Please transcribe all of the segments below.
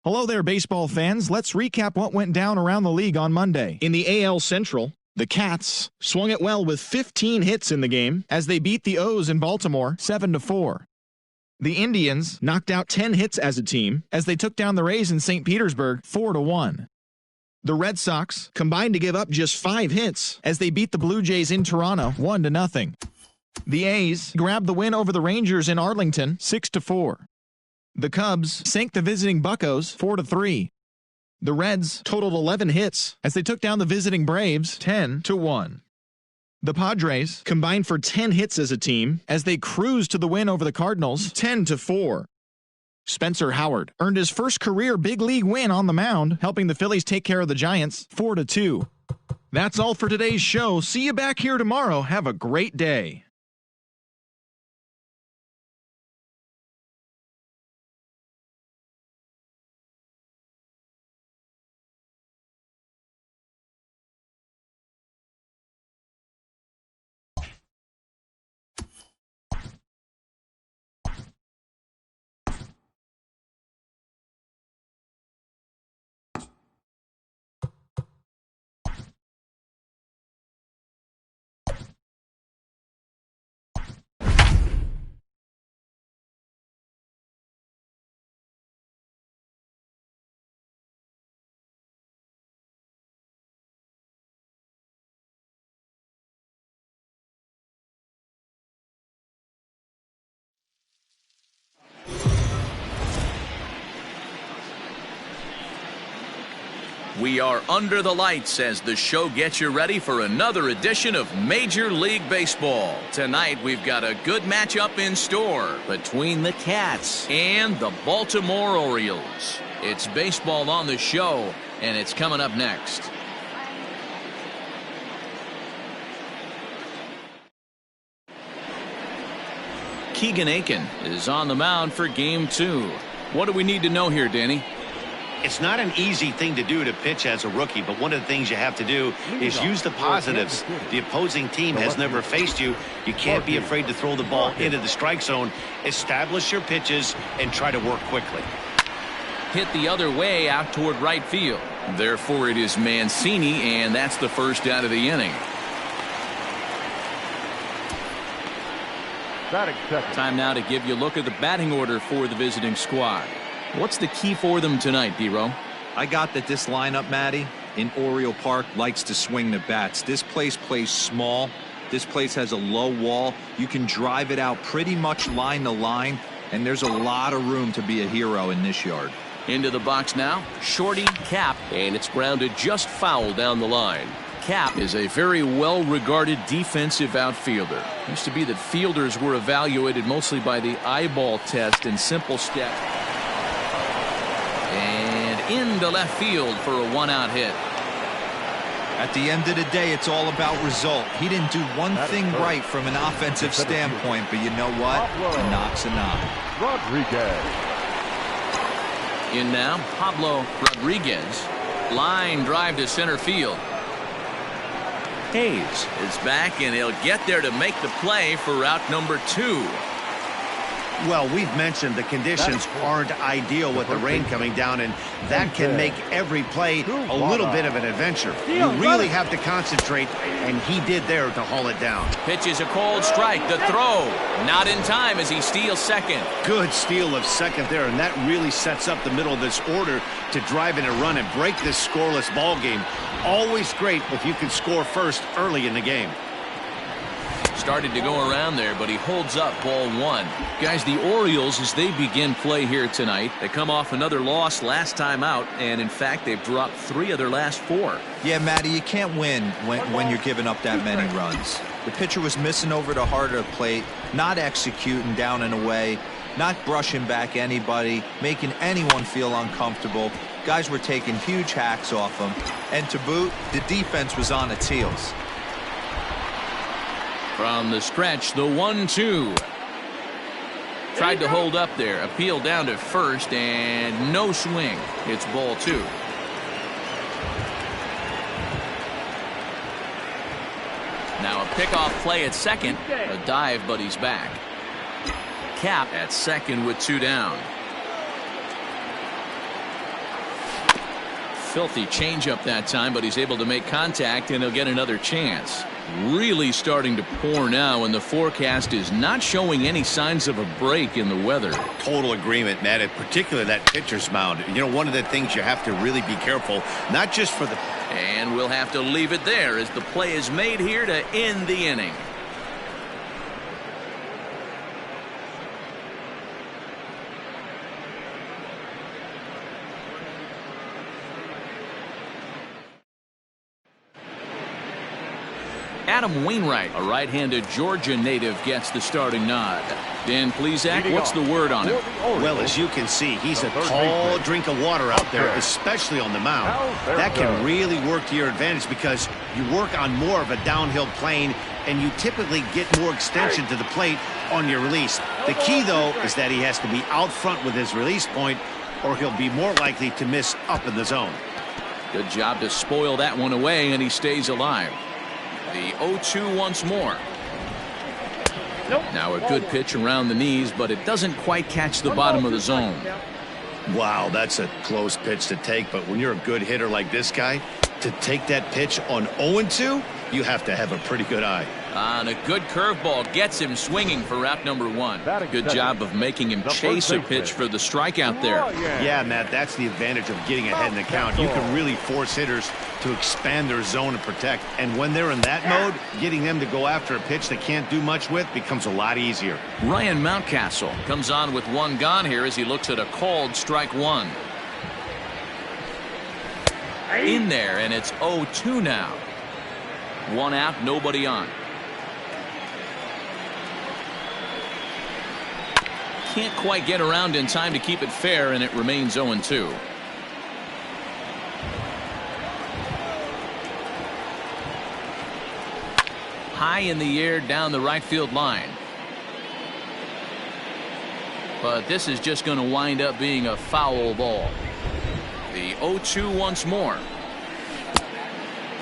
Hello there, baseball fans. Let's recap what went down around the league on Monday. In the AL Central, the Cats swung it well with 15 hits in the game as they beat the O's in Baltimore 7-4. The Indians knocked out 10 hits as a team as they took down the Rays in St. Petersburg 4-1. The Red Sox combined to give up just 5 hits as they beat the Blue Jays in Toronto 1-0. The A's grabbed the win over the Rangers in Arlington 6-4. The Cubs sank the visiting Buccos 4-3. The Reds totaled 11 hits as they took down the visiting Braves 10-1. The Padres combined for 10 hits as a team as they cruised to the win over the Cardinals 10-4. Spencer Howard earned his first career big league win on the mound, helping the Phillies take care of the Giants 4-2. That's all for today's show. See you back here tomorrow. Have a great day. We are under the lights as the show gets you ready for another edition of Major League Baseball. Tonight we've got a good matchup in store between the Cats and the Baltimore Orioles. It's baseball on the show, and it's coming up next. Keegan Akin is on the mound for Game 2. What do we need to know here, Danny? It's not an easy thing to do to pitch as a rookie, but one of the things you have to do is use the positives. The opposing team has never faced you. You can't be afraid to throw the ball into the strike zone. Establish your pitches and try to work quickly. Hit the other way out toward right field. Therefore, it is Mancini, and that's the first out of the inning. Time now to give you a look at the batting order for the visiting squad. What's the key for them tonight, D-Row? I got that this lineup, Matty, in Oriole Park likes to swing the bats. This place plays small. This place has a low wall. You can drive it out pretty much line to line, and there's a lot of room to be a hero in this yard. Into the box now, Shorty Cap, and it's grounded just foul down the line. Cap is a very well-regarded defensive outfielder. Used to be that fielders were evaluated mostly by the eyeball test and simple steps. And into left field for a one-out hit. At the end of the day, it's all about result. He didn't do one thing right from an offensive standpoint, but you know what? A knock's a knock. Rodriguez. In now, Pablo Rodriguez. Line drive to center field. Hayes is back, and he'll get there to make the play for route number 2. Well, we've mentioned the conditions aren't ideal with the rain coming down, and that can make every play a little bit of an adventure. You really have to concentrate, and he did there to haul it down. Pitches a cold strike. The throw not in time as he steals second. Good steal of second there, and that really sets up the middle of this order to drive in a run and break this scoreless ball game. Always great if you can score first early in the game. Started to go around there, but he holds up ball 1. Guys, the Orioles, as they begin play here tonight, they come off another loss last time out, and in fact, they've dropped 3 of their last 4. Yeah, Matty, you can't win when you're giving up that many runs. The pitcher was missing over the heart of the plate, not executing down and away, not brushing back anybody, making anyone feel uncomfortable. Guys were taking huge hacks off him, and to boot, the defense was on its heels. From the stretch, the 1-2. Tried to hold up there. Appeal down to first, and no swing. It's ball 2. Now a pickoff play at second. A dive, but he's back. Cap at second with 2 down. filthy changeup that time, but he's able to make contact, and he'll get another chance. Really starting to pour now, and the forecast is not showing any signs of a break in the weather. Total agreement, Matt, and particularly that pitcher's mound. You know, one of the things you have to really be careful, not just for the... And we'll have to leave it there as the play is made here to end the inning. Adam Wainwright, a right-handed Georgia native, gets the starting nod. Dan Plesac, what's the word on him? Well, as you can see, he's a tall drink of water out there, especially on the mound. That can really work to your advantage because you work on more of a downhill plane and you typically get more extension to the plate on your release. The key, though, is that he has to be out front with his release point or he'll be more likely to miss up in the zone. Good job to spoil that one away, and he stays alive. The 0-2 once more. Now a good pitch around the knees, but it doesn't quite catch the bottom of the zone. Wow, that's a close pitch to take, but when you're a good hitter like this guy, to take that pitch on 0-2, you have to have a pretty good eye. And a good curveball gets him swinging for route number one. Good job of making him chase a pitch for the strikeout there. Yeah, Matt, that's the advantage of getting ahead in the count. You can really force hitters to expand their zone and protect. And when they're in that mode, getting them to go after a pitch they can't do much with becomes a lot easier. Ryan Mountcastle comes on with one gone here as he looks at a called strike one. In there, and it's 0-2 now. One out, nobody on. Can't quite get around in time to keep it fair, and it remains 0-2. High in the air down the right field line. But this is just going to wind up being a foul ball. The 0-2 once more.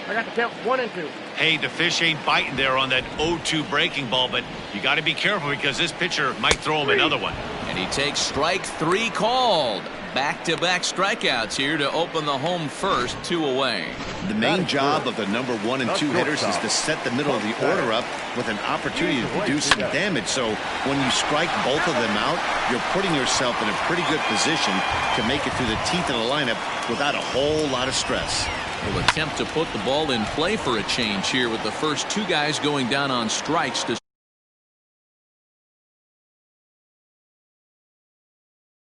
I got the count 1-2. Hey, the fish ain't biting there on that 0-2 breaking ball, but you got to be careful because this pitcher might throw him another one. And he takes strike three called. Back-to-back strikeouts here to open the home first, 2 away. The main job of the number 1 and 2 hitters is to set the middle of the order up with an opportunity to do some damage. So when you strike both of them out, you're putting yourself in a pretty good position to make it through the teeth of the lineup without a whole lot of stress. Will attempt to put the ball in play for a change here with the first 2 guys going down on strikes to